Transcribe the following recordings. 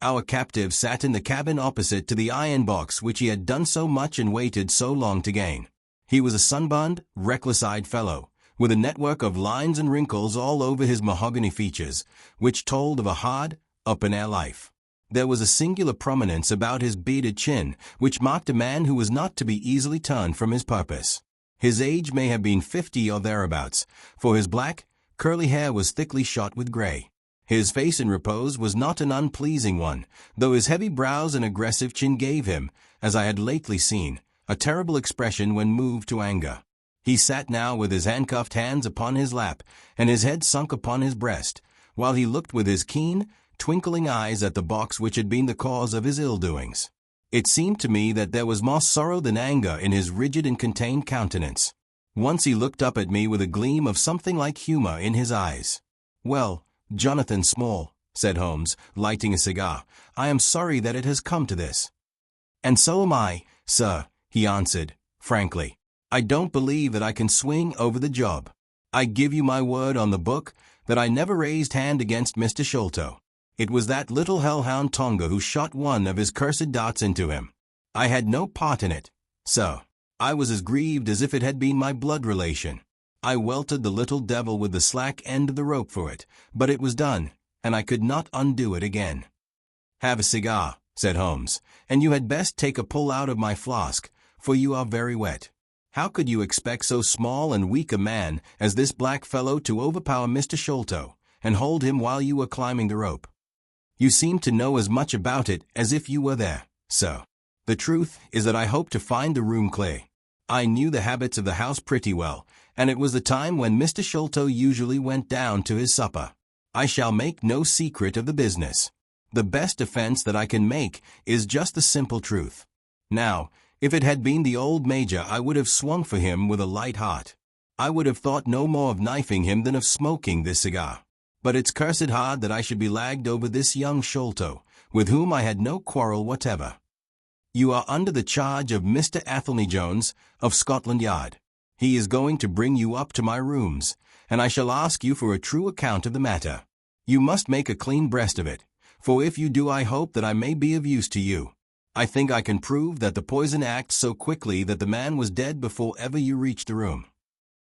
Our captive sat in the cabin opposite to the iron box which he had done so much and waited so long to gain. He was a sunburned, reckless-eyed fellow, with a network of lines and wrinkles all over his mahogany features, which told of a hard, up-and-air life. There was a singular prominence about his bearded chin, which marked a man who was not to be easily turned from his purpose. His age may have been 50 or thereabouts, for his black, curly hair was thickly shot with gray. His face in repose was not an unpleasing one, though his heavy brows and aggressive chin gave him, as I had lately seen, a terrible expression when moved to anger. He sat now with his handcuffed hands upon his lap, and his head sunk upon his breast, while he looked with his keen, twinkling eyes at the box which had been the cause of his ill-doings. It seemed to me that there was more sorrow than anger in his rigid and contained countenance. Once he looked up at me with a gleam of something like humor in his eyes. "Well, Jonathan Small," said Holmes, lighting a cigar, "I am sorry that it has come to this." "And so am I, sir," he answered, frankly. "I don't believe that I can swing over the job. I give you my word on the book that I never raised hand against Mr. Sholto. It was that little hellhound Tonga who shot one of his cursed darts into him. I had no part in it, sir. I was as grieved as if it had been my blood relation. I welted the little devil with the slack end of the rope for it, but it was done, and I could not undo it again." "Have a cigar," said Holmes, "and you had best take a pull out of my flask, for you are very wet. How could you expect so small and weak a man as this black fellow to overpower Mr. Sholto, and hold him while you were climbing the rope? You seem to know as much about it as if you were there, sir. The truth is that I hoped to find the room clear. I knew the habits of the house pretty well, and it was the time when Mr. Sholto usually went down to his supper. I shall make no secret of the business. The best defense that I can make is just the simple truth. Now, if it had been the old Major, I would have swung for him with a light heart. I would have thought no more of knifing him than of smoking this cigar. But it's cursed hard that I should be lagged over this young Sholto, with whom I had no quarrel whatever. You are under the charge of Mr. Athelney Jones, of Scotland Yard. He is going to bring you up to my rooms, and I shall ask you for a true account of the matter. You must make a clean breast of it, for if you do I hope that I may be of use to you. I think I can prove that the poison acts so quickly that the man was dead before ever you reached the room.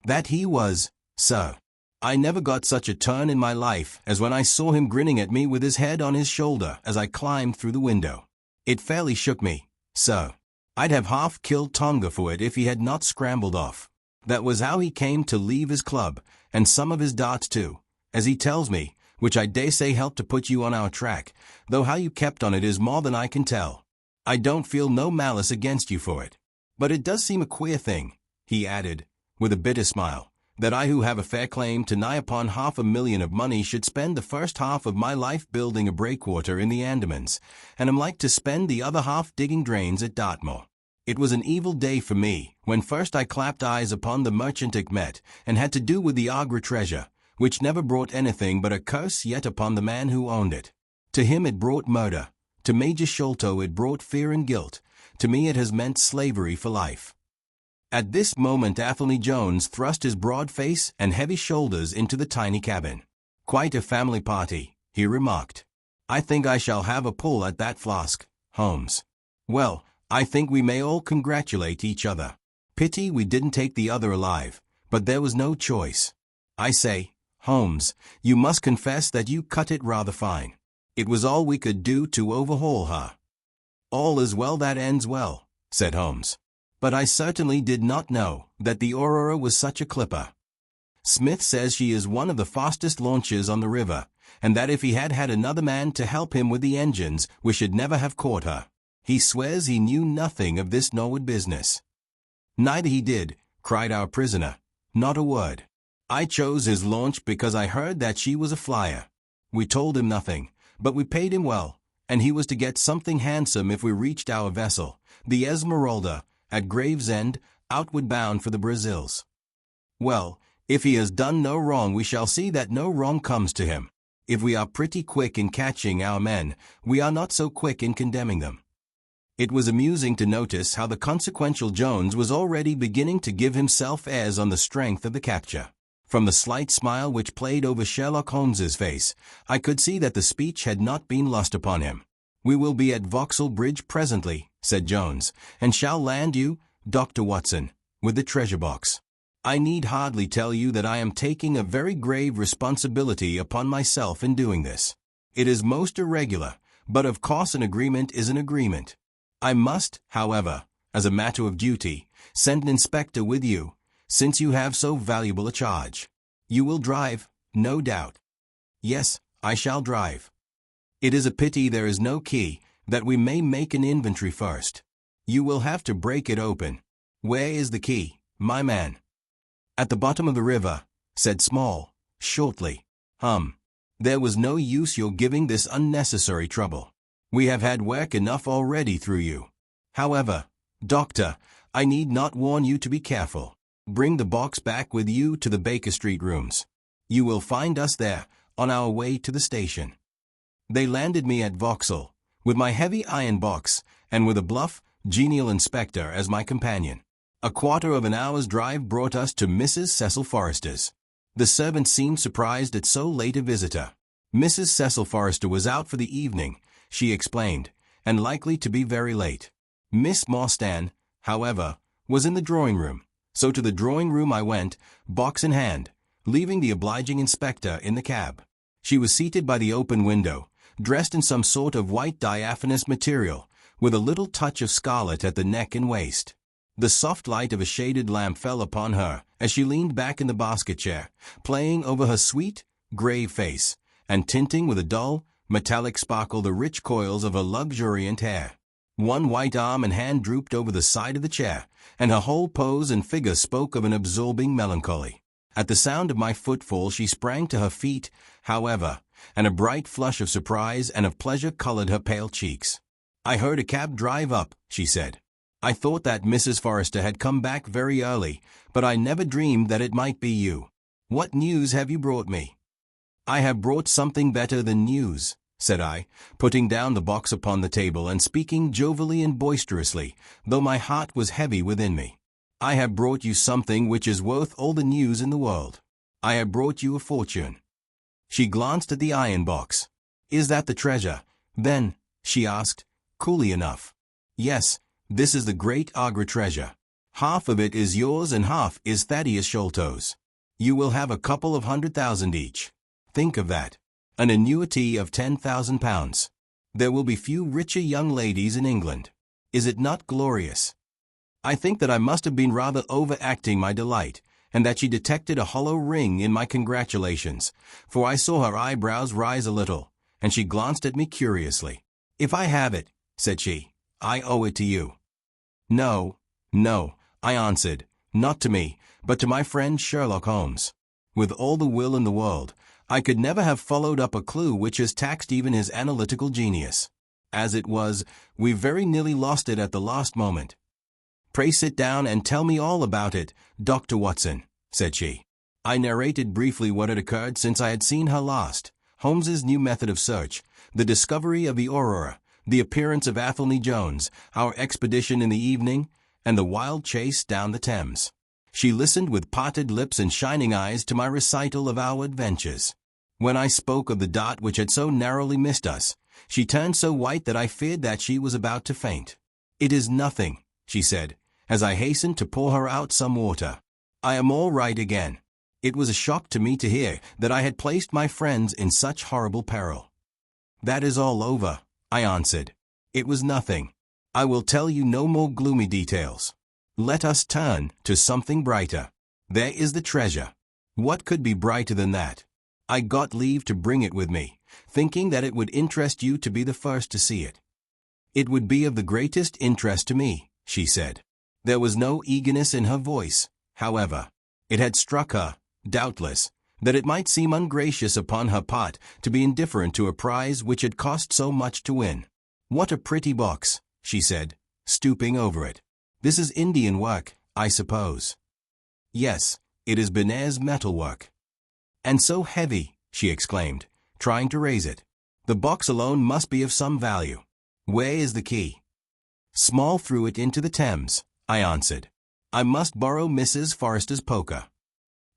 That he was, sir. I never got such a turn in my life as when I saw him grinning at me with his head on his shoulder as I climbed through the window. It fairly shook me, sir. I'd have half killed Tonga for it if he had not scrambled off. That was how he came to leave his club, and some of his darts too, as he tells me, which I dare say helped to put you on our track, though how you kept on it is more than I can tell. I don't feel no malice against you for it. But it does seem a queer thing," he added, with a bitter smile, "that I who have a fair claim to nigh upon $500,000 of money should spend the first half of my life building a breakwater in the Andamans, and am like to spend the other half digging drains at Dartmoor. It was an evil day for me, when first I clapped eyes upon the merchant Achmet, and had to do with the Agra treasure, which never brought anything but a curse yet upon the man who owned it. To him it brought murder. To Major Sholto it brought fear and guilt. To me it has meant slavery for life." At this moment Athelney Jones thrust his broad face and heavy shoulders into the tiny cabin. "Quite a family party," he remarked. "I think I shall have a pull at that flask, Holmes. Well, I think we may all congratulate each other. Pity we didn't take the other alive, but there was no choice. I say, Holmes, you must confess that you cut it rather fine. It was all we could do to overhaul her." "All is well that ends well," said Holmes. "But I certainly did not know that the Aurora was such a clipper. Smith says she is one of the fastest launches on the river, and that if he had had another man to help him with the engines, we should never have caught her. He swears he knew nothing of this Norwood business." "Neither he did," cried our prisoner. "Not a word. I chose his launch because I heard that she was a flyer. We told him nothing, but we paid him well, and he was to get something handsome if we reached our vessel, the Esmeralda, at Gravesend, outward bound for the Brazils. Well, if he has done no wrong we shall see that no wrong comes to him. If we are pretty quick in catching our men, we are not so quick in condemning them." It was amusing to notice how the consequential Jones was already beginning to give himself airs on the strength of the capture. From the slight smile which played over Sherlock Holmes's face, I could see that the speech had not been lost upon him. "We will be at Vauxhall Bridge presently," said Jones, "and shall land you, Dr. Watson, with the treasure box. I need hardly tell you that I am taking a very grave responsibility upon myself in doing this. It is most irregular, but of course an agreement is an agreement. I must, however, as a matter of duty, send an inspector with you, since you have so valuable a charge. You will drive, no doubt." "Yes, I shall drive." "It is a pity there is no key, that we may make an inventory first. You will have to break it open. Where is the key, my man?" "At the bottom of the river," said Small, shortly. There was no use your giving this unnecessary trouble. We have had work enough already through you. However, Doctor, I need not warn you to be careful. Bring the box back with you to the Baker Street rooms. You will find us there, on our way to the station." They landed me at Vauxhall, with my heavy iron box, and with a bluff, genial inspector as my companion. A quarter of an hour's drive brought us to Mrs. Cecil Forrester's. The servant seemed surprised at so late a visitor. Mrs. Cecil Forrester was out for the evening, she explained, and likely to be very late. Miss Morstan, however, was in the drawing-room, so to the drawing-room I went, box in hand, leaving the obliging inspector in the cab. She was seated by the open window, dressed in some sort of white diaphanous material, with a little touch of scarlet at the neck and waist. The soft light of a shaded lamp fell upon her as she leaned back in the basket chair, playing over her sweet, grave face, and tinting with a dull, metallic sparkle the rich coils of her luxuriant hair. One white arm and hand drooped over the side of the chair, and her whole pose and figure spoke of an absorbing melancholy. At the sound of my footfall she sprang to her feet, however, and a bright flush of surprise and of pleasure colored her pale cheeks. "I heard a cab drive up," she said. "I thought that Mrs. Forrester had come back very early, but I never dreamed that it might be you. What news have you brought me?" "I have brought something better than news," said I, putting down the box upon the table and speaking jovially and boisterously, though my heart was heavy within me. "I have brought you something which is worth all the news in the world. I have brought you a fortune." She glanced at the iron box. "Is that the treasure, then?" she asked, coolly enough. "Yes, this is the great Agra treasure. Half of it is yours and half is Thaddeus Sholto's. You will have a couple of 100,000 each. Think of that. An annuity of £10,000. There will be few richer young ladies in England. Is it not glorious?" I think that I must have been rather overacting my delight, and that she detected a hollow ring in my congratulations, for I saw her eyebrows rise a little, and she glanced at me curiously. "If I have it," said she, "I owe it to you." "No, no," I answered, "not to me, but to my friend Sherlock Holmes. With all the will in the world, I could never have followed up a clue which has taxed even his analytical genius. As it was, we very nearly lost it at the last moment." "Pray sit down and tell me all about it, Dr. Watson," said she. I narrated briefly what had occurred since I had seen her last, Holmes's new method of search, the discovery of the Aurora, the appearance of Athelney Jones, our expedition in the evening, and the wild chase down the Thames. She listened with parted lips and shining eyes to my recital of our adventures. When I spoke of the dot which had so narrowly missed us, she turned so white that I feared that she was about to faint. "It is nothing," she said, as I hastened to pour her out some water. "I am all right again." It was a shock to me to hear that I had placed my friends in such horrible peril. "That is all over," I answered. "It was nothing. I will tell you no more gloomy details. Let us turn to something brighter. There is the treasure. What could be brighter than that? I got leave to bring it with me, thinking that it would interest you to be the first to see it." "It would be of the greatest interest to me," she said. There was no eagerness in her voice, however. It had struck her, doubtless, that it might seem ungracious upon her part to be indifferent to a prize which had cost so much to win. "What a pretty box," she said, stooping over it. "This is Indian work, I suppose." "Yes, it is Benares metalwork." "And so heavy," she exclaimed, trying to raise it. "The box alone must be of some value. Where is the key?" "Small threw it into the Thames," I answered. "I must borrow Mrs. Forrester's poker."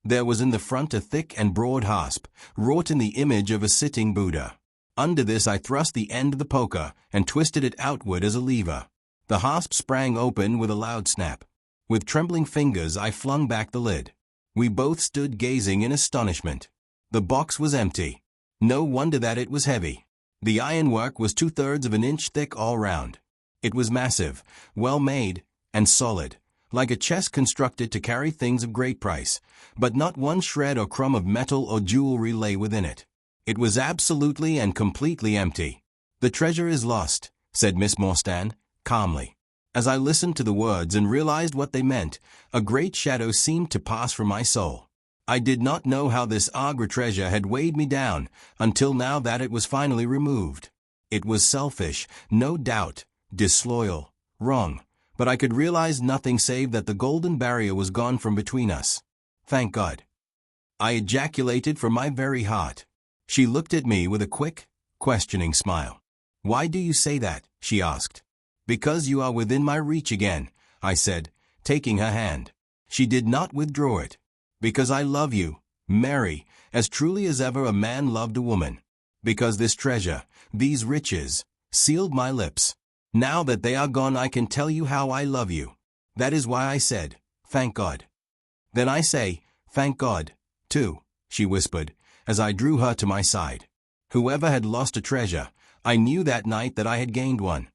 There was in the front a thick and broad hasp, wrought in the image of a sitting Buddha. Under this I thrust the end of the poker and twisted it outward as a lever. The hasp sprang open with a loud snap. With trembling fingers I flung back the lid. We both stood gazing in astonishment. The box was empty. No wonder that it was heavy. The ironwork was 2/3 of an inch thick all round. It was massive, well made, and solid, like a chest constructed to carry things of great price, but not one shred or crumb of metal or jewelry lay within it. It was absolutely and completely empty. "The treasure is lost," said Miss Morstan, calmly. As I listened to the words and realized what they meant, a great shadow seemed to pass from my soul. I did not know how this Agra treasure had weighed me down until now that it was finally removed. It was selfish, no doubt, disloyal, wrong, but I could realize nothing save that the golden barrier was gone from between us. Thank God. I ejaculated from my very heart. She looked at me with a quick, questioning smile. "Why do you say that?" she asked. "Because you are within my reach again," I said, taking her hand. She did not withdraw it. "Because I love you, Mary, as truly as ever a man loved a woman. Because this treasure, these riches, sealed my lips. Now that they are gone I can tell you how I love you. That is why I said, thank God." "Then I say, thank God, too," she whispered, as I drew her to my side. Whoever had lost a treasure, I knew that night that I had gained one.